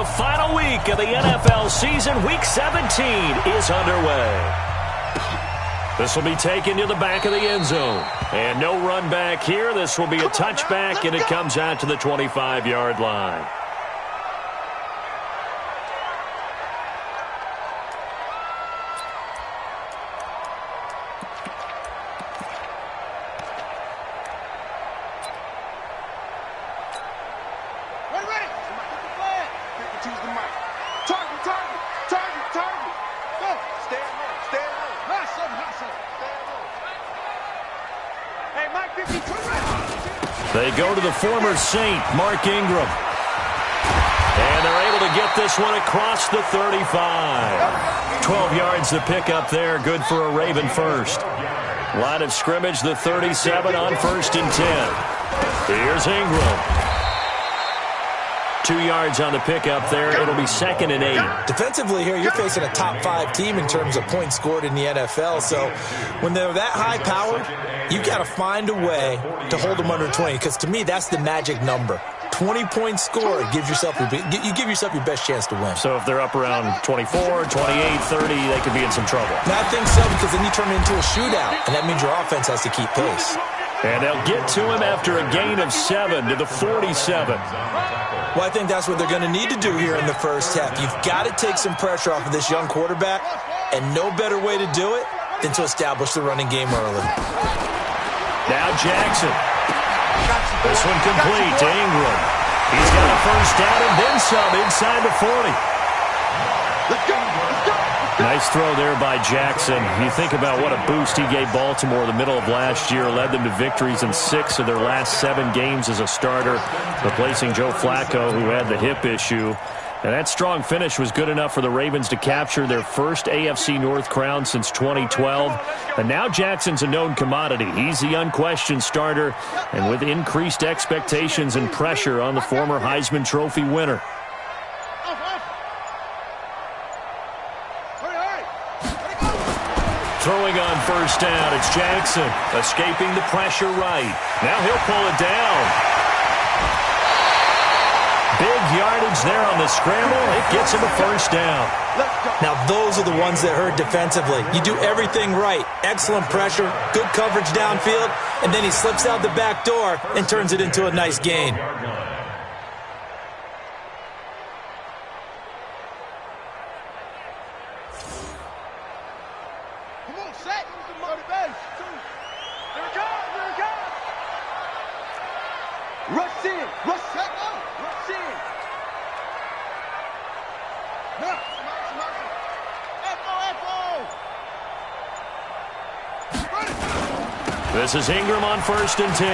the final week of the NFL season. Week 17 is underway. This will be taken to the back of the end zone. And no run back here. This will be a touchback, and it comes out to the 25-yard line. They go to the former Saint, Mark Ingram. And they're able to get this one across the 35. 12 yards to pick up there. Good for a Raven first. Line of scrimmage, the 37 on 1st and 10. Here's Ingram. 2 yards on the pickup there. It'll be 2nd and 8. Defensively here, you're facing a top-5 team in terms of points scored in the NFL. So when they're that high-powered, you got to find a way to hold them under 20, because to me, that's the magic number. 20-point score, you give yourself your best chance to win. So if they're up around 24, 28, 30, they could be in some trouble. And I think so, because then you turn it into a shootout, and that means your offense has to keep pace. And they'll get to him after a gain of 7 to the 47. Well, I think that's what they're going to need to do here in the first half. You've got to take some pressure off of this young quarterback, and no better way to do it than to establish the running game early. Now Jackson. This one complete to Ingram. He's got a first down and then some inside the 40. Let's go. Nice throw there by Jackson. You think about what a boost he gave Baltimore the middle of last year, led them to victories in 6 of their last 7 games as a starter, replacing Joe Flacco, who had the hip issue. And that strong finish was good enough for the Ravens to capture their first AFC North crown since 2012. And now Jackson's a known commodity. He's the unquestioned starter, and with increased expectations and pressure on the former Heisman Trophy winner. Throwing on first down, it's Jackson, escaping the pressure right. Now he'll pull it down. Big yardage there on the scramble. It gets him a first down. Now those are the ones that hurt defensively. You do everything right. Excellent pressure, good coverage downfield, and then he slips out the back door and turns it into a nice gain. This is Ingram on 1st and 10.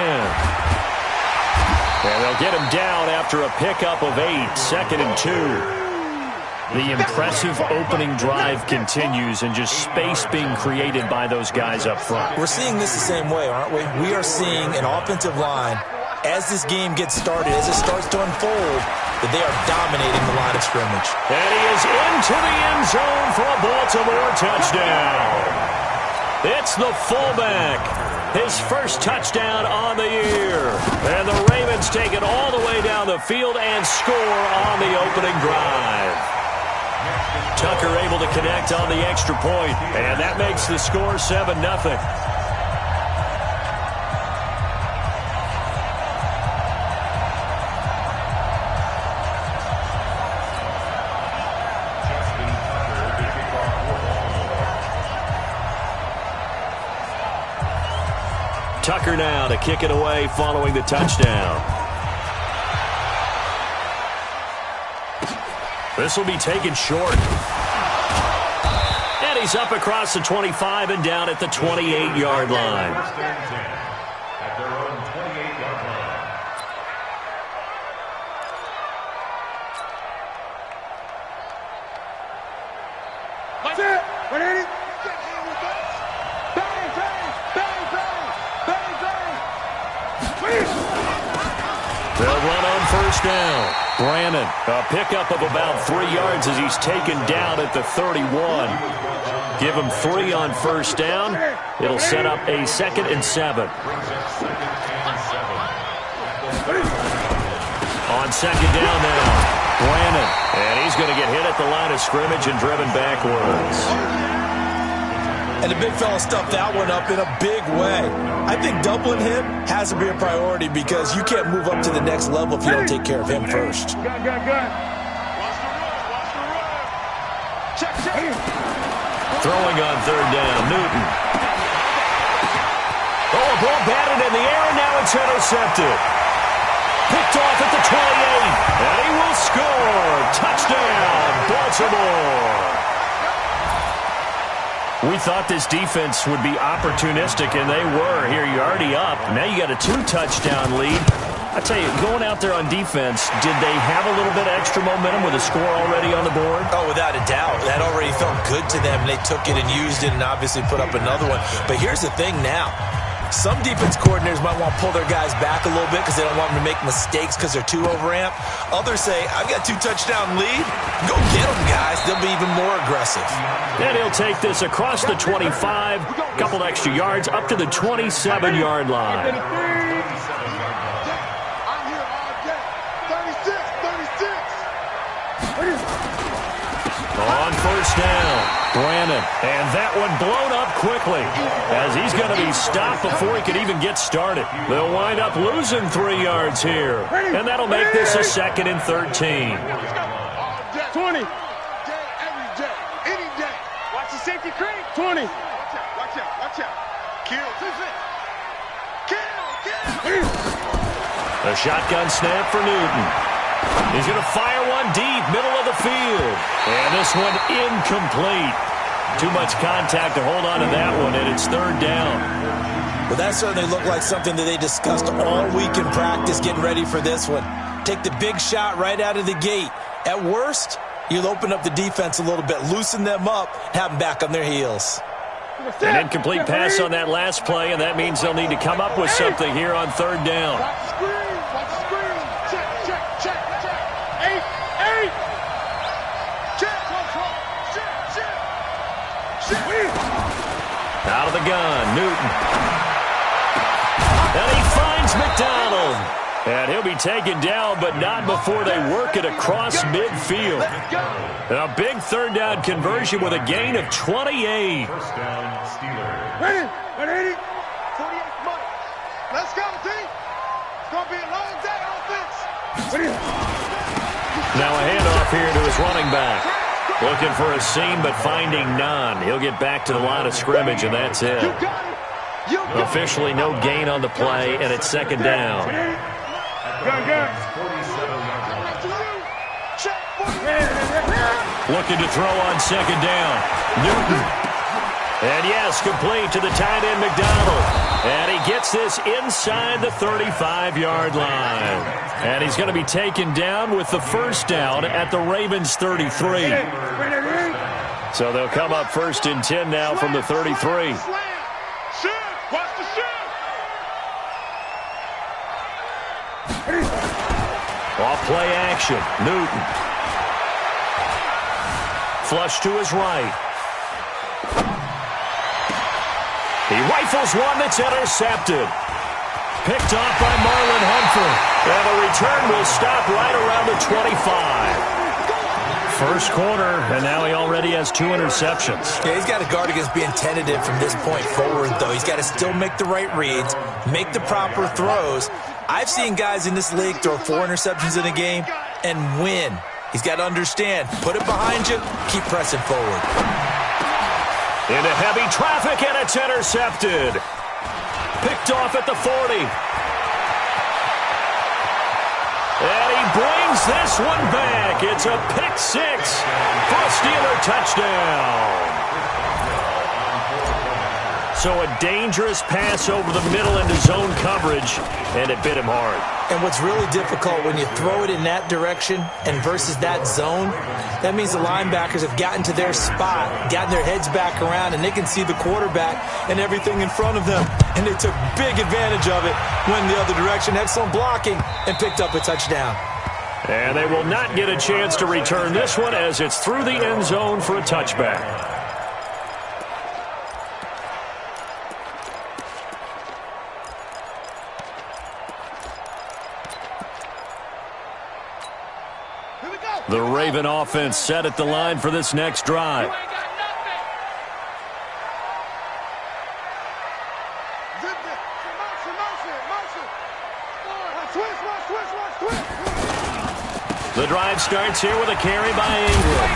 And they'll get him down after a pickup of 8, 2nd and 2. The impressive opening drive continues, and just space being created by those guys up front. We're seeing this the same way, aren't we? We are seeing an offensive line, as this game gets started, as it starts to unfold, that they are dominating the line of scrimmage. And he is into the end zone for a Baltimore touchdown. It's the fullback. His first touchdown on the year. And the Ravens take it all the way down the field and score on the opening drive. Tucker able to connect on the extra point, and that makes the score 7-0. Tucker now to kick it away following the touchdown. This will be taken short. And he's up across the 25 and down at the 28-yard line. At their own 28-yard line. That's it. 180. Bang, bang, bang, bang, bang, bang. They'll run on first down. Brandon, a pickup of about 3 yards as he's taken down at the 31. Give him 3 on first down. It'll set up a 2nd and 7. On 2nd down now. Brandon. And he's going to get hit at the line of scrimmage and driven backwards. And the big fella stuffed that one up in a big way. I think doubling him has to be a priority because you can't move up to the next level if you don't take care of him first. Good. Watch the run. Check. Throwing on third down, Newton. Oh, a ball batted in the air, and now it's intercepted. Picked off at the 28, and he will score. Touchdown, Baltimore. We thought this defense would be opportunistic, and they were. Here, you're already up. Now you got a 2-touchdown lead. I tell you, going out there on defense, did they have a little bit of extra momentum with a score already on the board? Oh, without a doubt. That already felt good to them. They took it and used it and obviously put up another one. But here's the thing now. Some defense coordinators might want to pull their guys back a little bit because they don't want them to make mistakes because they're too overamped. Others say, I've got 2-touchdown lead. Go get them, guys. They'll be even more aggressive. And he'll take this across the 25, couple extra yards, up to the 27-yard line. I'm here all day. 36. On first down, Brandon. And that one blown up quickly as he's going to be stopped before he can even get started. They'll wind up losing 3 yards here. And that'll make this a 2nd and 13. 20. Every day. Any day. Watch the safety creep. 20. Watch out. Kill. A shotgun snap for Newton. He's going to fire one deep, middle of the field. And this one incomplete. Too much contact to hold on to that one, and it's third down. Well, that certainly looked like something that they discussed all week in practice getting ready for this one. Take the big shot right out of the gate. At worst, you'll open up the defense a little bit, loosen them up, have them back on their heels. An incomplete pass on that last play, and that means they'll need to come up with something here on third down. Watch the screen. Check. 8. Check. Out of the gun, Newton. And he finds McDonald. And he'll be taken down, but not before they work it across midfield. A big third down conversion with a gain of 28. First down, Steelers. Ready? 48 months. Let's go, team. It's going to be a long day on offense. Now a handoff here to his running back. Looking for a seam, but finding none. He'll get back to the line of scrimmage, and that's it. Officially no gain on the play, and it's second down. Looking to throw on second down. Newton. And yes, complete to the tight end McDonald. And he gets this inside the 35-yard line. And he's going to be taken down with the first down at the Ravens 33. So they'll come up 1st and 10 now from the 33. Off play action. Newton. Flush to his right. He rifles one that's intercepted. Picked off by Marlon Humphrey. And the return will stop right around the 25. First quarter, and now he already has 2 interceptions. Yeah, he's got to guard against being tentative from this point forward, though. He's got to still make the right reads, make the proper throws. I've seen guys in this league throw 4 interceptions in a game and win. He's got to understand, put it behind you, keep pressing forward. Into heavy traffic, and it's intercepted. Picked off at the 40. And he brings this one back. It's a pick 6 for a Steeler touchdown. So a dangerous pass over the middle into zone coverage, and it bit him hard. And what's really difficult when you throw it in that direction and versus that zone, that means the linebackers have gotten to their spot, gotten their heads back around, and they can see the quarterback and everything in front of them. And they took big advantage of it, went the other direction, had some blocking, and picked up a touchdown. And they will not get a chance to return this one as it's through the end zone for a touchback. Here we go. The Raven offense set at the line for this next drive. The drive starts here with a carry by Ingram.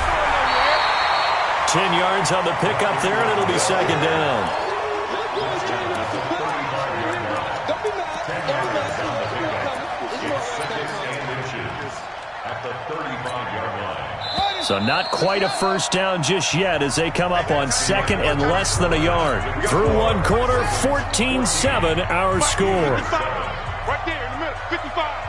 10 yards on the pickup there, and it'll be second down. At the 35-yard line. So not quite a first down just yet as they come up on second and less than a yard. Through one quarter, 14-7 our score. Right there in the middle, 55.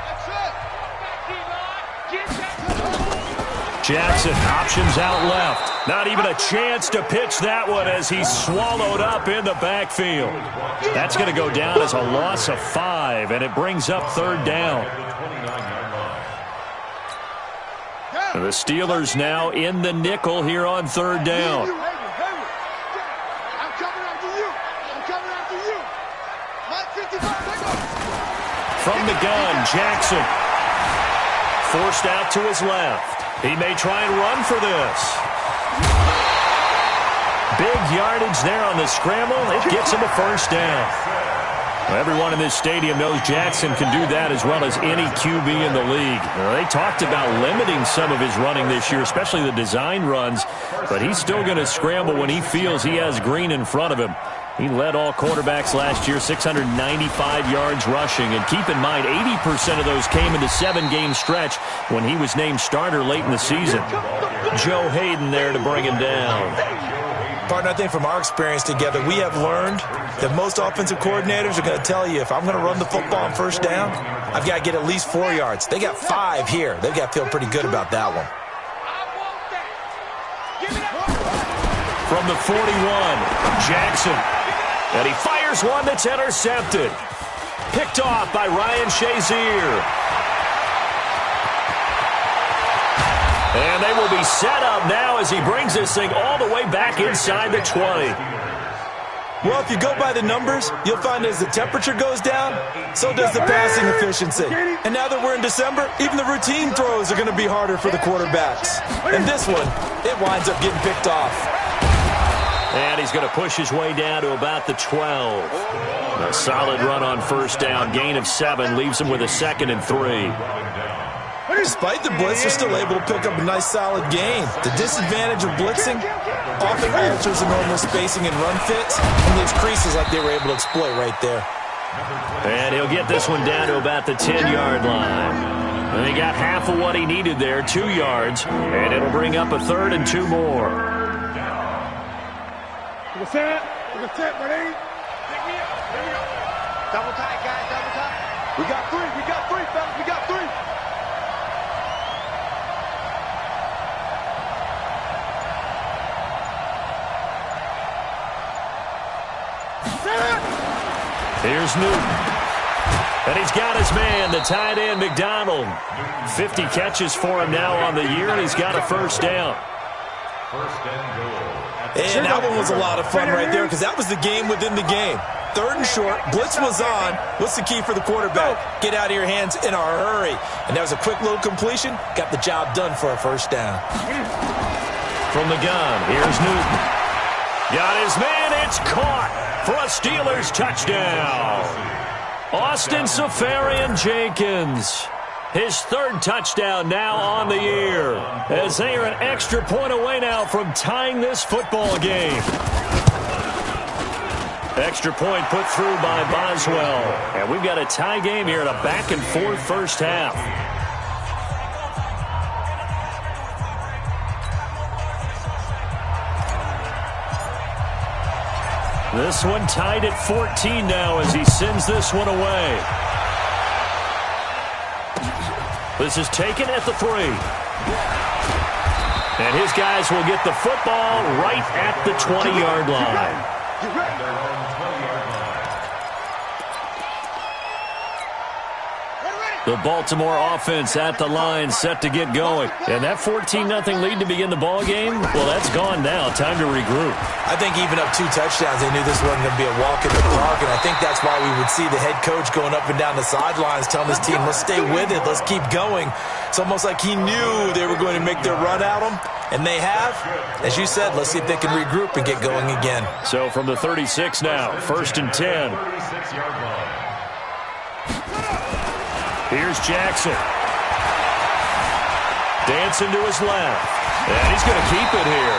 Jackson options out left. Not even a chance to pitch that one as he's swallowed up in the backfield. That's going to go down as a loss of 5, and it brings up third down. The Steelers now in the nickel here on third down. I'm coming after you. I'm coming after you. My 55, From the gun, Jackson. Forced out to his left. He may try and run for this. Big yardage there on the scramble. It gets him a first down. Well, everyone in this stadium knows Jackson can do that as well as any QB in the league. They talked about limiting some of his running this year, especially the design runs, but he's still going to scramble when he feels he has green in front of him. He led all quarterbacks last year, 695 yards rushing. And keep in mind, 80% of those came in the 7-game stretch when he was named starter late in the season. Joe Hayden there to bring him down. Partner, I think from our experience together, we have learned that most offensive coordinators are going to tell you, if I'm going to run the football on first down, I've got to get at least 4 yards. They got 5 here. They've got to feel pretty good about that one. From the 41, Jackson. And he fires one that's intercepted. Picked off by Ryan Shazier. And they will be set up now as he brings this thing all the way back inside the 20. Well, if you go by the numbers, you'll find as the temperature goes down, so does the passing efficiency. And now that we're in December, even the routine throws are going to be harder for the quarterbacks. And this one, it winds up getting picked off. And he's going to push his way down to about the 12. A solid run on first down. Gain of 7 leaves him with a 2nd and 3. Despite the blitz, they're still able to pick up a nice solid gain. The disadvantage of blitzing often alters the normal spacing and run fits, and leaves creases like they were able to exploit right there. And he'll get this one down to about the 10-yard line. And he got half of what he needed there, 2 yards, and it'll bring up a 3rd and 2 more. What's that? What's that, buddy? Pick me up. Here we go. Double tight, guys. Double tight. We got 3. We got 3, fellas. We got 3. Here's Newton. And he's got his man, the tight end, McDonald. 50 catches for him now on the year, and he's got a first down. First and goal. And that one was a lot of fun right there because that was the game within the game. 3rd and short, blitz was on. What's the key for the quarterback? Get out of your hands in a hurry. And that was a quick little completion. Got the job done for a first down. From the gun, here's Newton. Got his man, it's caught for a Steelers touchdown. Austin Safarian-Jenkins. His 3rd touchdown now on the year, as they are an extra point away now from tying this football game. Extra point put through by Boswell. And we've got a tie game here in a back-and-forth first half. This one tied at 14 now as he sends this one away. This is taken at the 3. And his guys will get the football right at the 20-yard line. Their own 20-yard line. Ready? The Baltimore offense at the line, set to get going. And that 14-0 lead to begin the ball game, well, that's gone now. Time to regroup. I think even up 2 touchdowns, they knew this wasn't going to be a walk in the park, and I think that's why we would see the head coach going up and down the sidelines telling his team, let's stay with it, let's keep going. It's almost like he knew they were going to make their run at him, and they have. As you said, let's see if they can regroup and get going again. So from the 36 now, 1st and 10. Here's Jackson. Dancing to his left. And he's going to keep it here.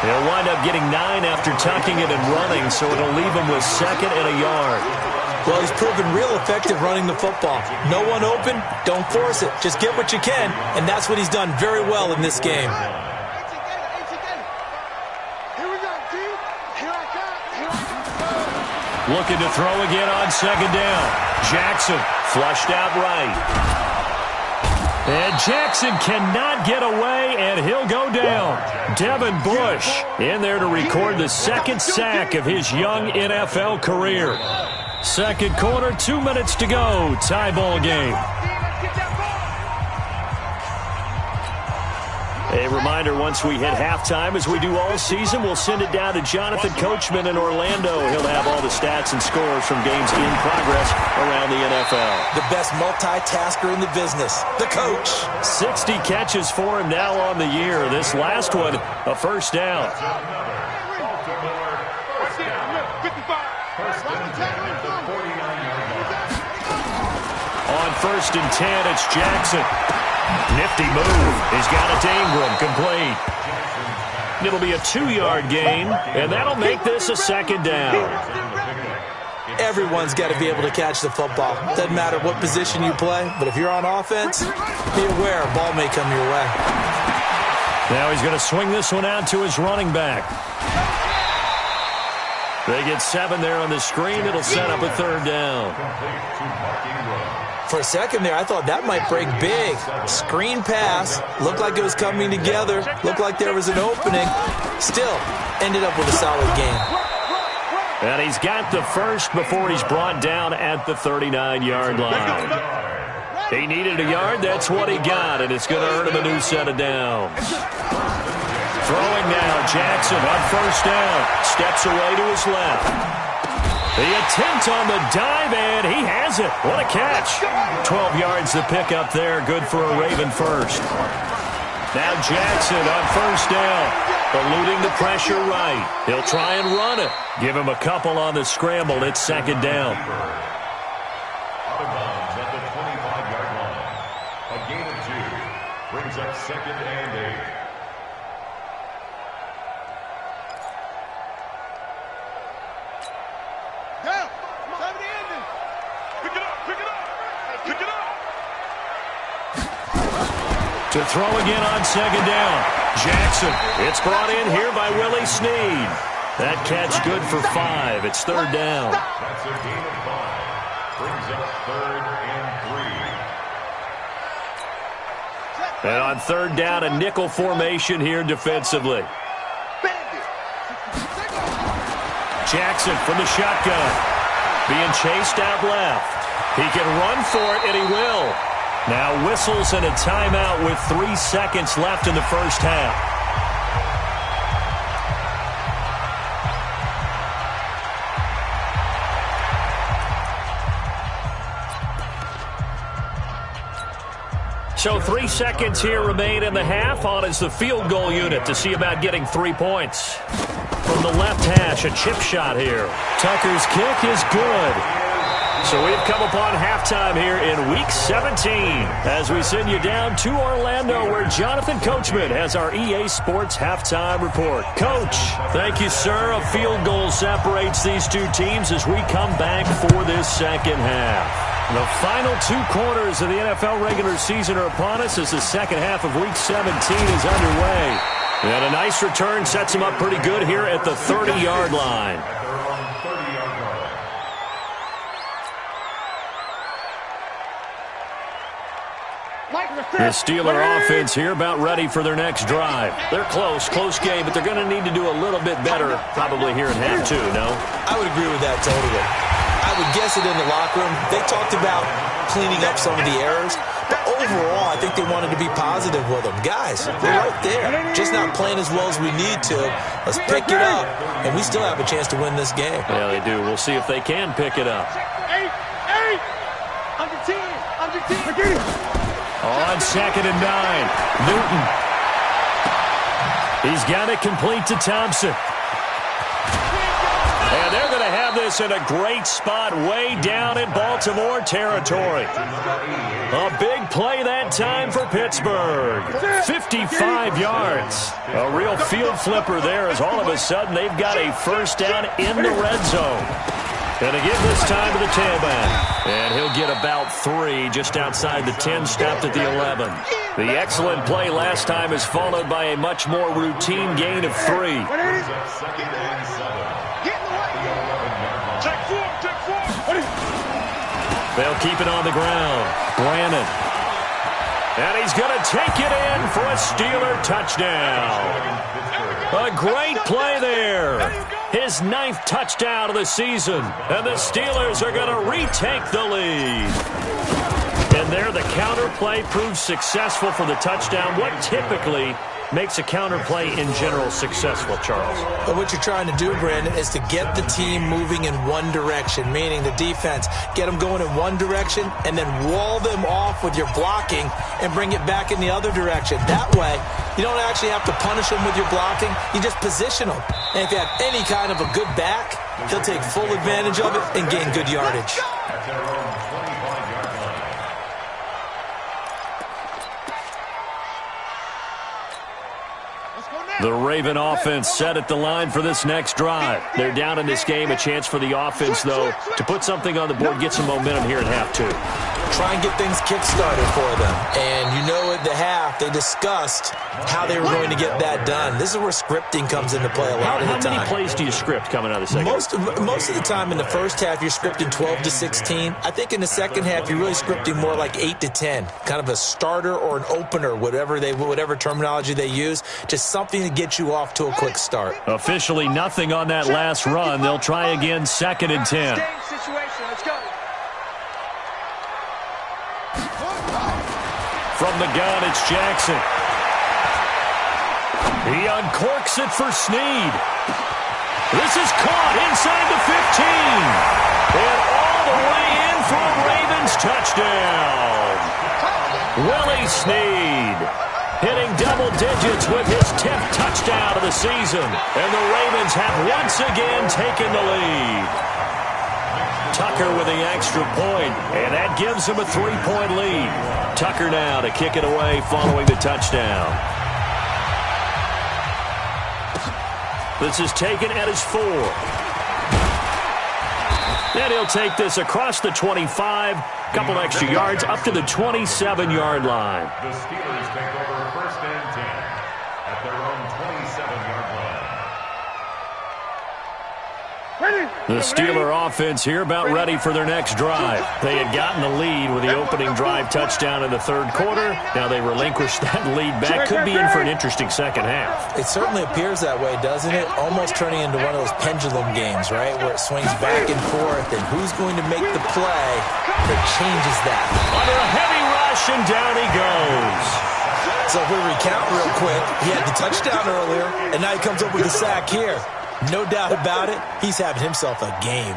He'll wind up getting 9 after tucking it and running, so it'll leave him with 2nd and a yard. Well, he's proven real effective running the football. No one open, don't force it. Just get what you can, and that's what he's done very well in this game. Looking to throw again on 2nd down. Jackson flushed out right. And Jackson cannot get away, and he'll go down. Devin Bush in there to record the 2nd sack of his young NFL career. 2nd quarter, 2 minutes to go. Tie ball game. A reminder, once we hit halftime, as we do all season, we'll send it down to Jonathan Coachman in Orlando. He'll have all the stats and scores from games in progress around the NFL. The best multitasker in the business, the coach. 60 catches for him now on the year. This last one, a 1st down. On 1st and 10, it's Jackson. Nifty move. He's got it to Ingram. Complete. It'll be a 2-yard gain, and that'll make this a 2nd down. Everyone's got to be able to catch the football. Doesn't matter what position you play, but if you're on offense, be aware a ball may come your way. Now he's going to swing this one out to his running back. They get 7 there on the screen. It'll set up a 3rd down. For a second there, I thought that might break big. Screen pass. Looked like it was coming together. Looked like there was an opening. Still, ended up with a solid game. And he's got the 1st before he's brought down at the 39-yard line. He needed a yard. That's what he got, and it's going to earn him a new set of downs. Throwing now, Jackson on 1st down. Steps away to his left. The attempt on the dive, and he has it. What a catch. 12 yards to pick up there. Good for a Raven 1st. Now Jackson on 1st down. Eluding the pressure right. He'll try and run it. Give him a couple on the scramble. It's 2nd down. Out of bounds at the 25-yard line. A gain of 2 brings up 2nd and 8. To throw again on 2nd down. Jackson. It's brought in here by Willie Snead. That catch good for 5. It's 3rd down. That's a gain of 5. Brings up 3rd and 3. And on 3rd down, a nickel formation here defensively. Jackson from the shotgun. Being chased out left. He can run for it, and he will. Now whistles and a timeout with 3 seconds left in the 1st half. So 3 seconds here remain in the half. On is the field goal unit to see about getting 3 points. From the left hash, a chip shot here. Tucker's kick is good. So we've come upon halftime here in Week 17 as we send you down to Orlando where Jonathan Coachman has our EA Sports Halftime Report. Coach, thank you, sir. A field goal separates these 2 teams as we come back for this 2nd half. The final 2 quarters of the NFL regular season are upon us as the 2nd half of Week 17 is underway. And a nice return sets him up pretty good here at the 30-yard line. The Steeler offense here about ready for their next drive. They're close game, but they're going to need to do a little bit better probably here in half 2, no? I would agree with that totally. I would guess it in the locker room. They talked about cleaning up some of the errors. But overall, I think they wanted to be positive with them. Guys, they're right there. Just not playing as well as we need to. Let's pick it up, and we still have a chance to win this game. Yeah, they do. We'll see if they can pick it up. 8. Under 10. Under 10. On 2nd and 9. Newton. He's got it complete to Thompson. And they're going to have this in a great spot way down in Baltimore territory. A big play that time for Pittsburgh. 55 yards. A real field flipper there as all of a sudden they've got a first down in the red zone. And to give this time to the tailback. And he'll get about 3 just outside the 10, stopped at the 11. The excellent play last time is followed by a much more routine gain of 3. They'll keep it on the ground. Brannon. And he's going to take it in for a Steeler touchdown. A great play there. His 9th touchdown of the season. And the Steelers are going to retake the lead. And there the counter play proves successful for the touchdown. What typically makes a counter play in general successful, Charles? But what you're trying to do, Brandon, is to get the team moving in one direction, meaning the defense, get them going in one direction and then wall them off with your blocking and bring it back in the other direction. That way, you don't actually have to punish them with your blocking. You just position them. And if you have any kind of a good back, he'll take full advantage of it and gain good yardage. The Raven offense set at the line for this next drive. They're down in this game. A chance for the offense, though, to put something on the board, get some momentum here at half 2. Try and get things kick-started for them. And you know at the half, they discussed how they were going to get that done. This is where scripting comes into play a lot of the time. How many plays do you script coming out of the second? Most of the time in the first half, you're scripting 12 to 16. I think in the second half, you're really scripting more like 8 to 10. Kind of a starter or an opener, whatever terminology they use. Just something to get you off to a quick start. Officially nothing on that last run. They'll try again 2nd and 10. Let's go. From the gun, it's Jackson. He uncorks it for Snead. This is caught inside the 15. And all the way in for a Ravens touchdown. Willie Snead hitting double digits with his 10th touchdown of the season. And the Ravens have once again taken the lead. Tucker with the extra point, and that gives him a 3-point lead. Tucker now to kick it away following the touchdown. This is taken at his 4. And he'll take this across the 25, couple extra yards, up to the 27-yard line. The Steelers take over 1st and 10 at their own 27-yard line. The Steeler offense here about ready for their next drive. They had gotten the lead with the opening drive touchdown in the 3rd quarter. Now they relinquished that lead back. Could be in for an interesting second half. It certainly appears that way, doesn't it? Almost turning into one of those pendulum games, right? Where it swings back and forth, and who's going to make the play that changes that? Under a heavy rush, and down he goes. So if we recount real quick, he had the touchdown earlier, and now he comes up with a sack here. No doubt about it, he's having himself a game.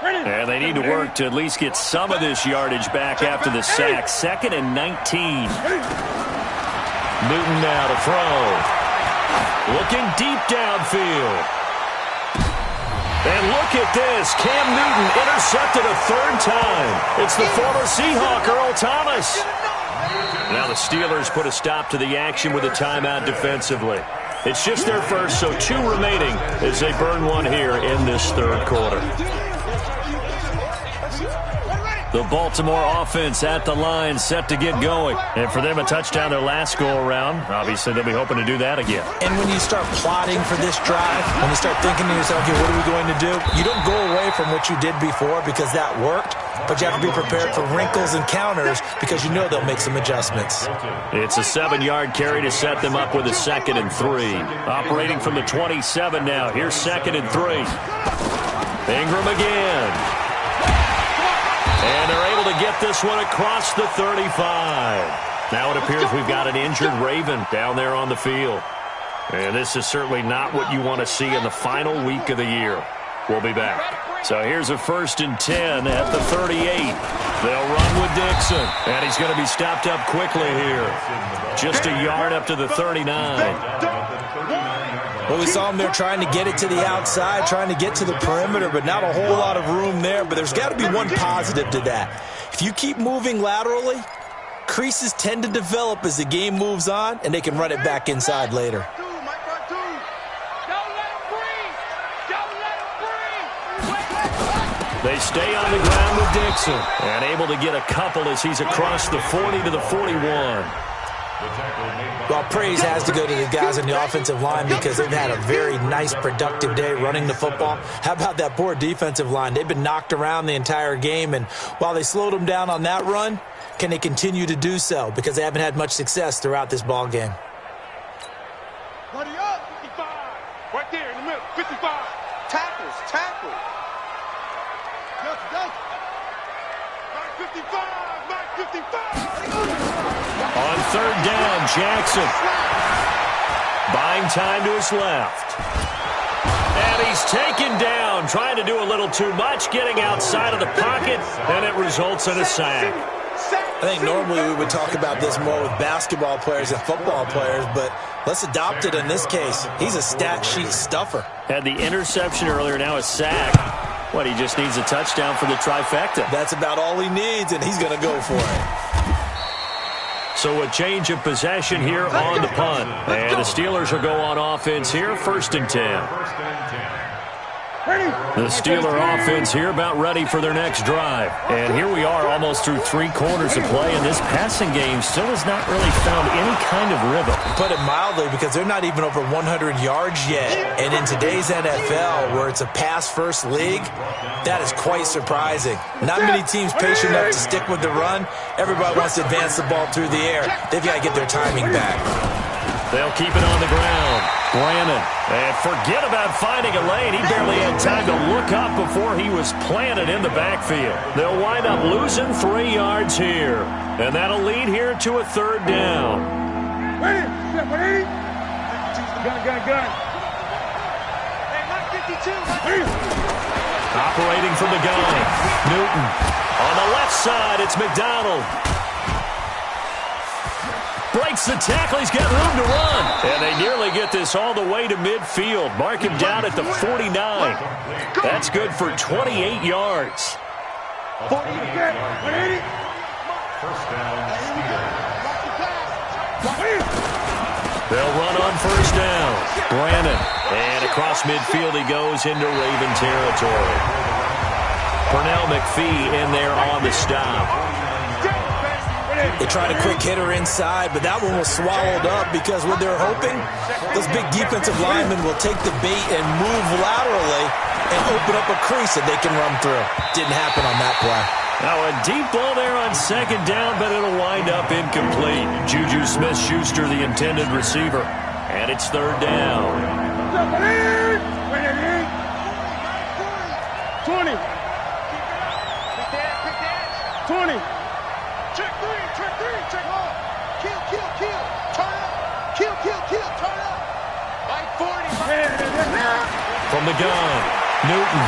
And they need to work to at least get some of this yardage back after the sack. 2nd and 19. Newton now to throw. Looking deep downfield. And look at this. Cam Newton intercepted a 3rd time. It's the former Seahawk, Earl Thomas. Now the Steelers put a stop to the action with a timeout defensively. It's just their first, so 2 remaining as they burn one here in this 3rd quarter. The Baltimore offense at the line, set to get going. And for them, a touchdown their last go-around. Obviously, they'll be hoping to do that again. And when you start plotting for this drive, when you start thinking to yourself, okay, what are we going to do? You don't go away from what you did before because that worked. but you have to be prepared for wrinkles and counters because you know they'll make some adjustments. It's a 7-yard carry to set them up with a 2nd and 3. Operating from the 27 now. Here's 2nd and 3. Ingram again. And they're able to get this one across the 35. Now it appears we've got an injured Raven down there on the field. And this is certainly not what you want to see in the final week of the year. We'll be back. So here's a 1st and 10 at the 38. They'll run with Dixon. And he's going to be stopped up quickly here. Just a yard up to the 39. Well, we saw him there trying to get it to the outside, trying to get to the perimeter, but not a whole lot of room there. But there's got to be one positive to that. If you keep moving laterally, creases tend to develop as the game moves on, and they can run it back inside later. They stay on the ground with Dixon and able to get a couple as he's across the 40 to the 41. Well, praise has to go to the guys on the offensive line because they've had a very nice, productive day running the football. How about that poor defensive line? They've been knocked around the entire game, and while they slowed them down on that run, can they continue to do so? Because they haven't had much success throughout this ball game. Buddy up, 55. Right there in the middle, 55. Tackles, tackle. Go. 55. On 3rd down, Jackson. Buying time to his left. And he's taken down, trying to do a little too much, getting outside of the pocket, and it results in a sack. I think normally we would talk about this more with basketball players and football players, but let's adopt it in this case. He's a stat sheet stuffer. Had the interception earlier, now a sack. What, he just needs a touchdown for the trifecta. That's about all he needs, and he's going to go for it. So a change of possession here on the punt. And the Steelers will go on offense here, 1st and 10. The Steeler offense here about ready for their next drive. And here we are almost through 3 quarters of play, and this passing game still has not really found any kind of rhythm. Put it mildly, because they're not even over 100 yards yet. And in today's NFL, where it's a pass-first league, that is quite surprising. Not many teams patient enough to stick with the run. Everybody wants to advance the ball through the air. They've got to get their timing back. They'll keep it on the ground. Brandon. And forget about finding a lane. He barely had time to look up before he was planted in the backfield. They'll wind up losing 3 yards here. And that'll lead here to a 3rd down. Gun. Operating from the gun. Newton. On the left side, it's McDonald. Breaks the tackle. He's got room to run. And they nearly get this all the way to midfield. Mark him down at the 49. That's good for 28 yards. 180. They'll run on 1st down. Brandon. And across midfield he goes into Raven territory. Pernell McPhee in there on the stop. They tried a quick hitter inside, but that one was swallowed up because what they're hoping, those big defensive linemen will take the bait and move laterally and open up a crease that they can run through. Didn't happen on that play. Now a deep ball there on 2nd down, but it'll wind up incomplete. Juju Smith-Schuster, the intended receiver. And it's 3rd down. 20. 20. Check 3, check hard. Kill, turn up. Kill, turn up. Like 40. From the gun, Newton.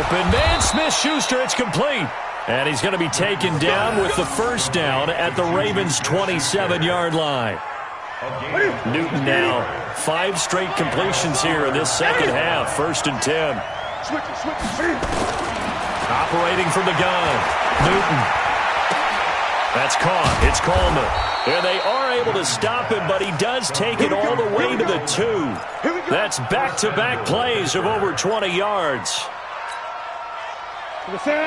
Open man, Smith-Schuster, it's complete. And he's going to be taken down with the 1st down at the Ravens' 27-yard line. Newton now 5 straight completions here in this 2nd half, 1st and 10. Operating from the gun, Newton. That's caught. It's Coleman. And they are able to stop him, but he does take it all the way to the 2. That's back-to-back plays of over 20 yards.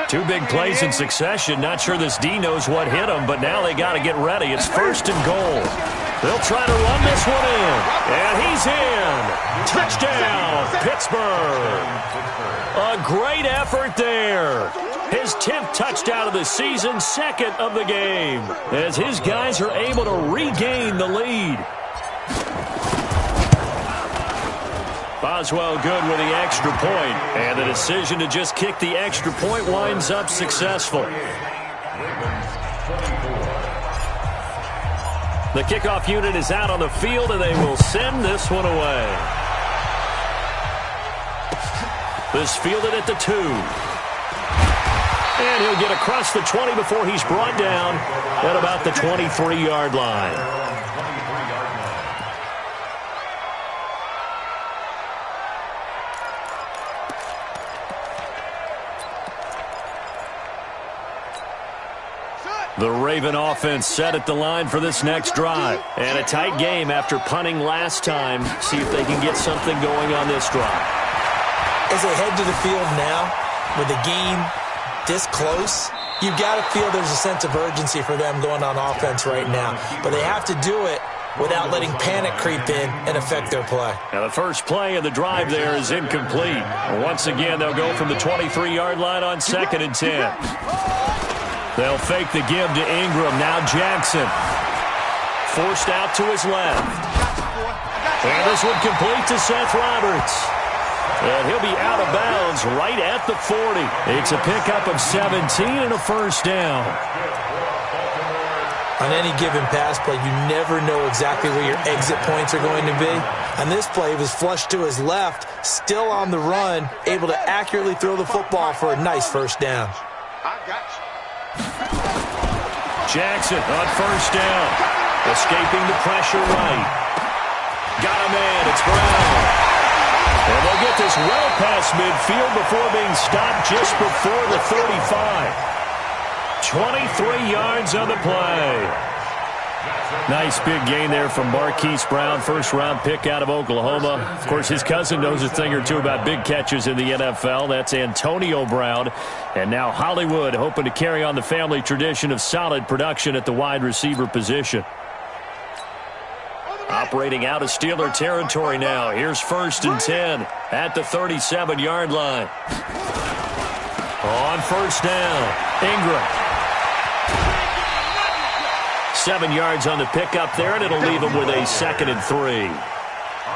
Two big plays in succession. Not sure this D knows what hit him, but now they got to get ready. It's 1st and goal. They'll try to run this one in. And he's in. Touchdown, Pittsburgh. A great effort there. His 10th touchdown of the season, 2nd of the game, as his guys are able to regain the lead. Boswell good with the extra point, and the decision to just kick the extra point winds up successful. The kickoff unit is out on the field, and they will send this one away. This fielded at the 2. And he'll get across the 20 before he's brought down at about the 23-yard line. The Raven offense set at the line for this next drive. And a tight game after punting last time. See if they can get something going on this drive. As they head to the field now, with the game this close, you've got to feel there's a sense of urgency for them going on offense right now. But they have to do it without letting panic creep in and affect their play. Now the first play of the drive there is incomplete. Once again, they'll go from the 23-yard line on 2nd and 10. They'll fake the give to Ingram. Now Jackson. Forced out to his left. And this one complete to Seth Roberts. And he'll be out of bounds right at the 40. It's a pickup of 17 and a first down. On any given pass play, you never know exactly where your exit points are going to be. On this play, he was flushed to his left, still on the run, able to accurately throw the football for a nice first down. I got you. Jackson on first down. Escaping the pressure right. Got a man. It's Brown. And they'll get this well past midfield before being stopped just before the 35. 23 yards on the play. Nice big gain there from Marquise Brown, first-round pick out of Oklahoma. Of course, his cousin knows a thing or two about big catches in the NFL. That's Antonio Brown. And now Hollywood hoping to carry on the family tradition of solid production at the wide receiver position. Operating out of Steeler territory now. Here's 1st and 10 at the 37-yard line. On first down, Ingram. 7 yards on the pickup there, and it'll leave them with a 2nd and 3.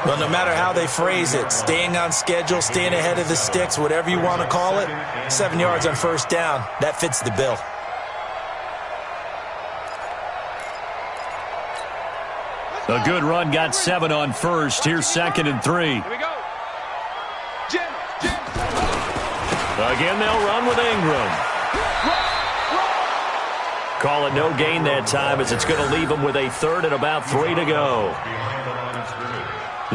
Well, no matter how they phrase it, staying on schedule, staying ahead of the sticks, whatever you want to call it, 7 yards on first down, that fits the bill. A good run, got 7 on first. Here's 2nd and 3. Here we go. Jim. Again, they'll run with Ingram. Call it no gain that time as it's going to leave them with a 3rd and about 3 to go.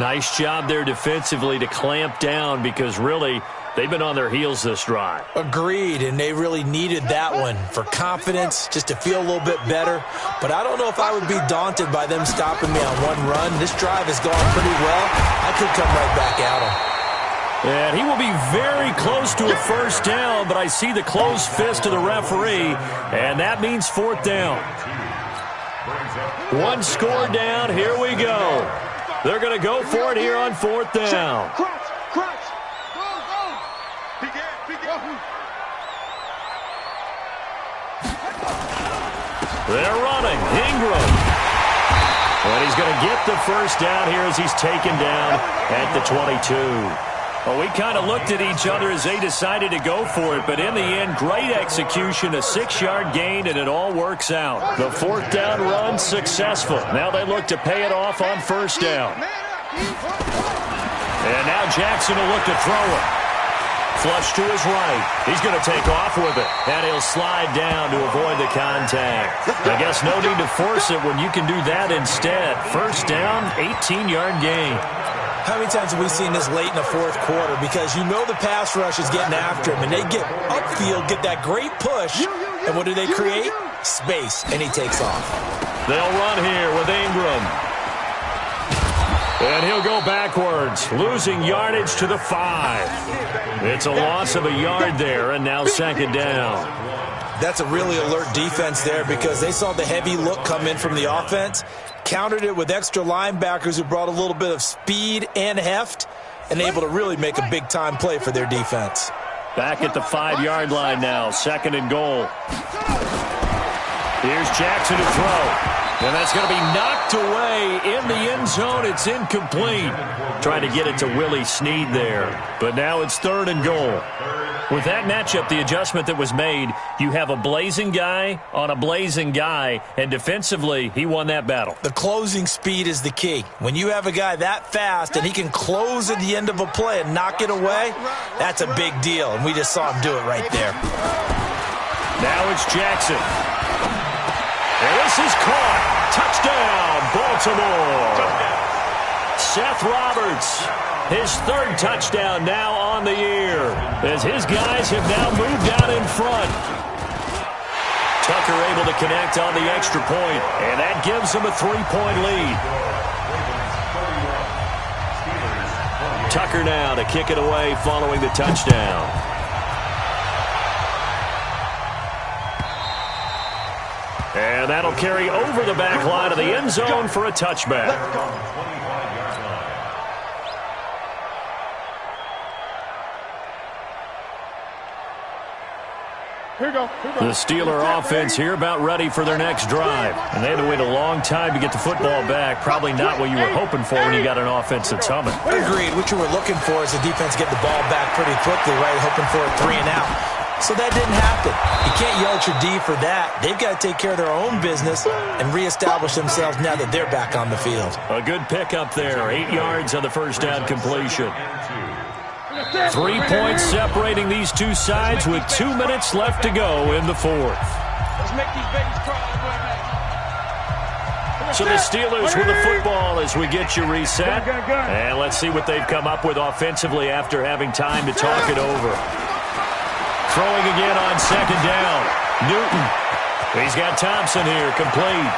Nice job there defensively to clamp down because really they've been on their heels this drive. Agreed, and they really needed that one for confidence, just to feel a little bit better. But I don't know if I would be daunted by them stopping me on one run. This drive has gone pretty well. I could come right back at them. And he will be very close to a first down, but I see the closed fist of the referee, and that means 4th down. One score down, here we go. They're going to go for it here on 4th down. Crunch. Go. Peek it. They're running. Ingram. And he's going to get the first down here as he's taken down at the 22. Well, we kind of looked at each other as they decided to go for it, but in the end, great execution, a 6-yard gain, and it all works out. The 4th down run successful. Now they look to pay it off on first down. And now Jackson will look to throw it. Flush to his right. He's going to take off with it, and he'll slide down to avoid the contact. I guess no need to force it when you can do that instead. First down, 18-yard gain. How many times have we seen this late in the 4th quarter? Because you know the pass rush is getting after him, and they get upfield, get that great push, and what do they create? Space, and he takes off. They'll run here with Ingram. And he'll go backwards, losing yardage to the 5. It's a loss of a yard there, and now second down. That's a really alert defense there because they saw the heavy look come in from the offense, countered it with extra linebackers who brought a little bit of speed and heft, and able to really make a big-time play for their defense. Back at the 5-yard line now, second and goal. Here's Jackson to throw. And that's going to be knocked away in the end zone. It's incomplete. Trying to get it to Willie Snead there. But now it's third and goal. With that matchup, the adjustment that was made, you have a blazing guy on a blazing guy, and defensively, he won that battle. The closing speed is the key. When you have a guy that fast and he can close at the end of a play and knock it away, that's a big deal, and we just saw him do it right there. Now it's Jackson. And this is caught. Touchdown, Baltimore. Seth Roberts, his third touchdown now on the year, as his guys have now moved out in front. Tucker able to connect on the extra point, and that gives him a 3-point lead. Tucker now to kick it away following the touchdown. And that'll carry over the back line of the end zone for a touchback. The Steeler offense here about ready for their next drive. And they had to wait a long time to get the football back. Probably not what you were hoping for when you got an offense that's humming. Agreed. What you were looking for is the defense get the ball back pretty quickly, right? Hoping for a 3 and out. So that didn't happen. You can't yell at your D for that. They've got to take care of their own business and reestablish themselves now that they're back on the field. A good pickup there. 8 yards on the first down completion. 3 points separating these two sides with 2 minutes left to go in the fourth. Let's make these babies cry. So the Steelers with the football as we get you reset. And let's see what they've come up with offensively after having time to talk it over. Throwing again on second down. Newton. He's got Thompson here, complete.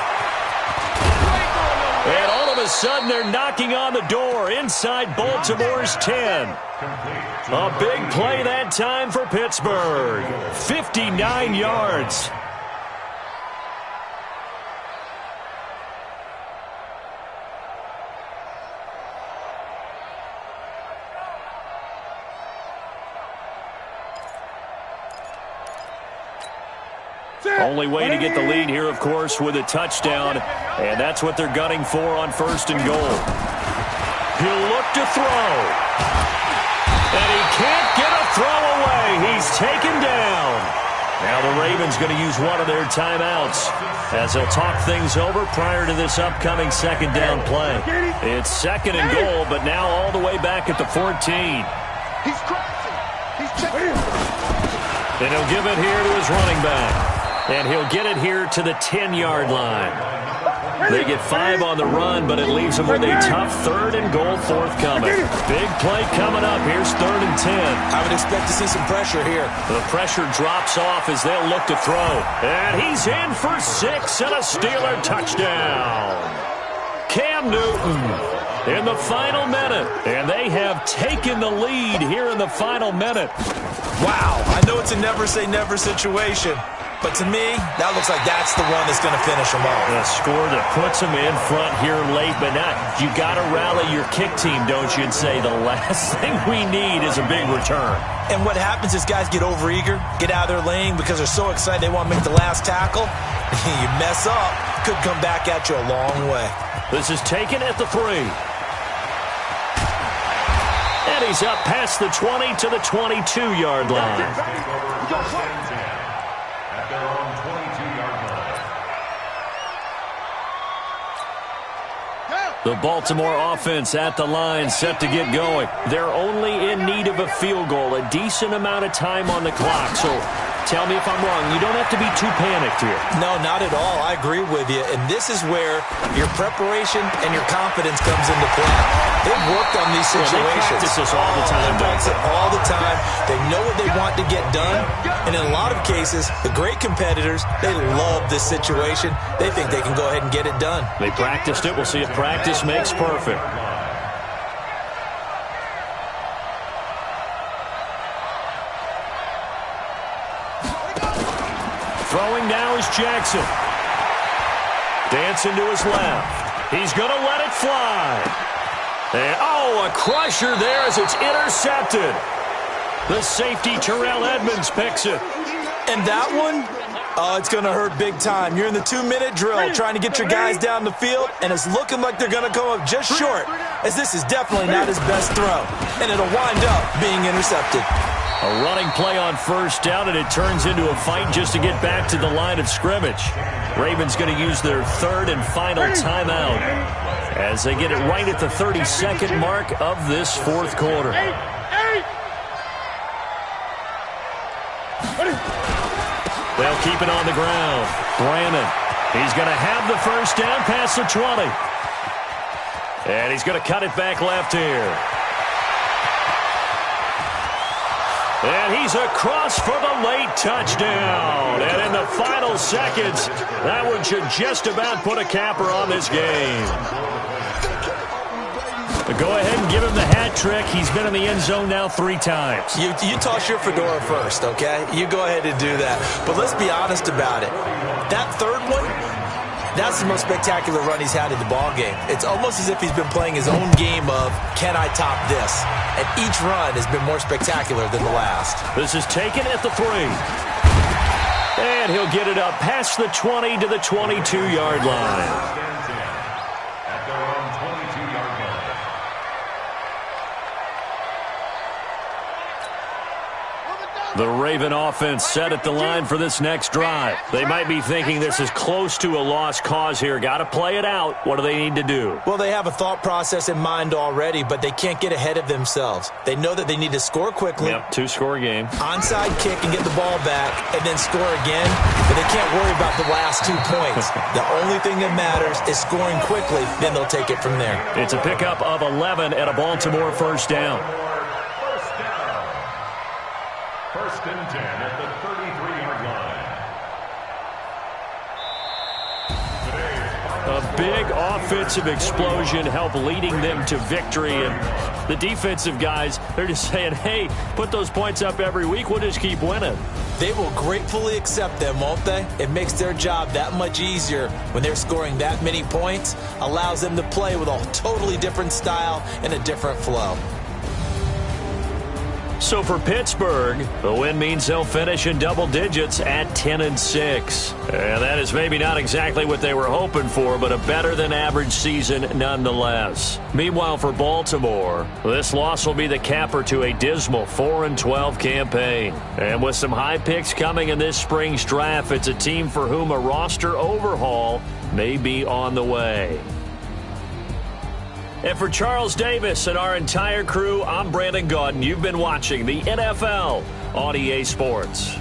And all of a sudden, they're knocking on the door inside Baltimore's 10. A big play that time for Pittsburgh. 59 yards. Only way to get the lead here, of course, with a touchdown, and that's what they're gunning for on first and goal. He'll look to throw, and he can't get a throw away. He's taken down. Now the Ravens going to use one of their timeouts as they'll talk things over prior to this upcoming second down play. It's second and goal, but now all the way back at the 14. He's crossing. He's checking. And he'll give it here to his running back. And he'll get it here to the 10-yard line. They get 5 on the run, but it leaves them with a tough third and goal forthcoming. Big play coming up. Here's third and 10. I would expect to see some pressure here. The pressure drops off as they'll look to throw. And he's in for 6 and a Steeler touchdown. Cam Newton in the final minute. And they have taken the lead here in the final minute. Wow, I know it's a never-say-never situation. But to me, that looks like that's the one that's going to finish them off. A score that puts them in front here late, but not. You got to rally your kick team, don't you, and say the last thing we need is a big return. And what happens is guys get overeager, get out of their lane because they're so excited they want to make the last tackle. You mess up, could come back at you a long way. This is taken at the 3. And he's up past the 20 to the 22-yard line. Their own 22-yard line. The Baltimore offense at the line, set to get going. They're only in need of a field goal, a decent amount of time on the clock. So tell me if I'm wrong. You don't have to be too panicked here. No, not at all. I agree with you. And this is where your preparation and your confidence comes into play. They've worked on these situations. They practice this all the time. They practice it all the time. They know what they want to get done. And in a lot of cases, the great competitors, they love this situation. They think they can go ahead and get it done. They practiced it. We'll see if practice makes perfect. Throwing now is Jackson. Dancing to his left. He's going to let it fly. And, a crusher there as it's intercepted. The safety, Terrell Edmonds, picks it. And that one, it's going to hurt big time. You're in the 2-minute drill trying to get your guys down the field, and it's looking like they're going to come up just short, as this is definitely not his best throw. And it'll wind up being intercepted. A running play on first down, and it turns into a fight just to get back to the line of scrimmage. Ravens going to use their third and final timeout as they get it right at the 32nd mark of this fourth quarter. They'll keep it on the ground. Brandon, he's going to have the first down past the 20. And he's going to cut it back left here. And he's across for the late touchdown. And in the final seconds, that one should just about put a capper on this game. Go ahead and give him the hat trick. He's been in the end zone now 3 times. You toss your fedora first, okay? You go ahead and do that. But let's be honest about it. That third one, that's the most spectacular run he's had in the ballgame. It's almost as if he's been playing his own game of, can I top this? And each run has been more spectacular than the last. This is taken at the 3. And he'll get it up past the 20 to the 22-yard line. The Raven offense set at the line for this next drive. They might be thinking this is close to a lost cause here. Got to play it out. What do they need to do? Well, they have a thought process in mind already, but they can't get ahead of themselves. They know that they need to score quickly. Yep, 2-score game. Onside kick and get the ball back and then score again, but they can't worry about the last 2 points. The only thing that matters is scoring quickly, then they'll take it from there. It's a pickup of 11 at a Baltimore first down. First and 10 at the 33-yard line. A big offensive explosion helped leading them to victory. And the defensive guys, they're just saying, hey, put those points up every week. We'll just keep winning. They will gratefully accept them, won't they? It makes their job that much easier when they're scoring that many points. Allows them to play with a totally different style and a different flow. So for Pittsburgh, the win means they'll finish in double digits at 10-6. And that is maybe not exactly what they were hoping for, but a better than average season nonetheless. Meanwhile, for Baltimore, this loss will be the capper to a dismal 4-12 campaign. And with some high picks coming in this spring's draft, it's a team for whom a roster overhaul may be on the way. And for Charles Davis and our entire crew, I'm Brandon Gaudin. You've been watching the NFL on EA Sports.